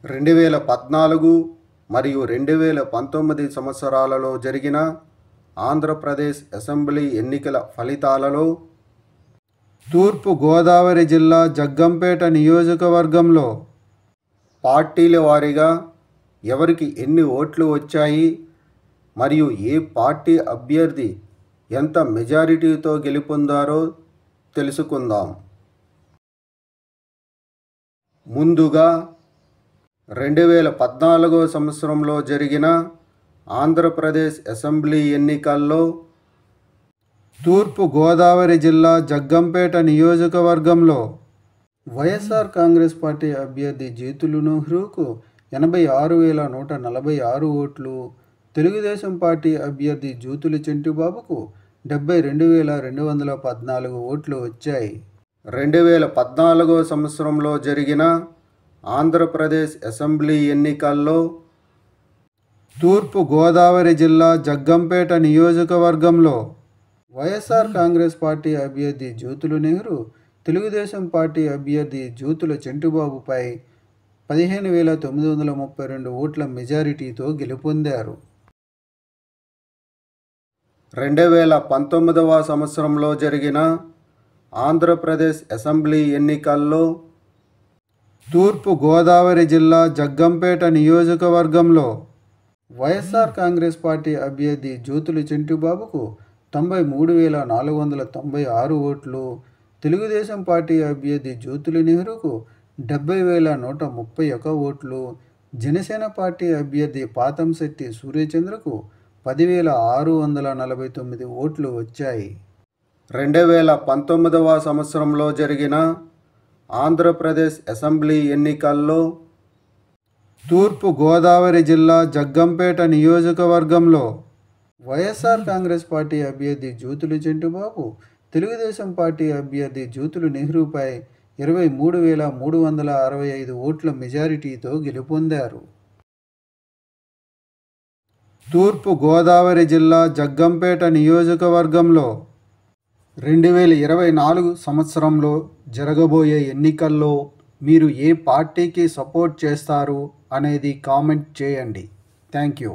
2014 మరియు 2019 సంవత్సరాలలో జరిగిన ఆంధ్రప్రదేశ్ అసెంబ్లీ ఎన్నికల ఫలితాలలో తూర్పు గోదావరి జిల్లా జగ్గంపేట నియోజకవర్గంలో పార్టీల వారీగా ఎవరికి ఎన్ని ఓట్లు వచ్చాయి మరియు ఏ పార్టీ అభ్యర్థి ఎంత మెజారిటీతో గెలుపొందారో తెలుసుకుందాం. ముందుగా 2014 సంవత్సరంలో జరిగిన ఆంధ్రప్రదేశ్ అసెంబ్లీ ఎన్నికల్లో తూర్పు గోదావరి జిల్లా జగ్గంపేట నియోజకవర్గంలో వైఎస్ఆర్ కాంగ్రెస్ పార్టీ అభ్యర్థి జీతులు నెహ్రూకు 86,146 ఓట్లు, తెలుగుదేశం పార్టీ అభ్యర్థి జూతుల చెంటిబాబుకు 72,214 ఓట్లు వచ్చాయి. 2014 సంవత్సరంలో జరిగిన ఆంధ్రప్రదేశ్ అసెంబ్లీ ఎన్నికల్లో తూర్పు గోదావరి జిల్లా జగ్గంపేట నియోజకవర్గంలో వైఎస్ఆర్ కాంగ్రెస్ పార్టీ అభ్యర్థి జ్యోతుల నెహ్రూ తెలుగుదేశం పార్టీ అభ్యర్థి జూతుల చెంటిబాబుపై 15,932 ఓట్ల మెజారిటీతో గెలుపొందారు. 2019 సంవత్సరంలో జరిగిన ఆంధ్రప్రదేశ్ అసెంబ్లీ ఎన్నికల్లో తూర్పు గోదావరి జిల్లా జగ్గంపేట నియోజకవర్గంలో వైఎస్ఆర్ కాంగ్రెస్ పార్టీ అభ్యర్థి జూతుల చెంటిబాబుకు 93,496 ఓట్లు, తెలుగుదేశం పార్టీ అభ్యర్థి జ్యోతుల నెహ్రూకు 70,131 ఓట్లు, జనసేన పార్టీ అభ్యర్థి పాతంశెట్టి సూర్యచంద్రకు 10,649 ఓట్లు వచ్చాయి. 2019 సంవత్సరంలో జరిగిన ఆంధ్రప్రదేశ్ అసెంబ్లీ ఎన్నికల్లో తూర్పు గోదావరి జిల్లా జగ్గంపేట నియోజకవర్గంలో వైఎస్ఆర్ కాంగ్రెస్ పార్టీ అభ్యర్థి జూతుల చెంటిబాబు తెలుగుదేశం పార్టీ అభ్యర్థి జూతుల నెహ్రూపై 23,365 ఓట్ల మెజారిటీతో గెలుపొందారు. తూర్పు గోదావరి జిల్లా జగ్గంపేట నియోజకవర్గంలో 2024 సంవత్సరంలో జరగబోయే ఎన్నికల్లో మీరు ఏ పార్టీకి సపోర్ట్ చేస్తారు అనేది కామెంట్ చేయండి. Thank you.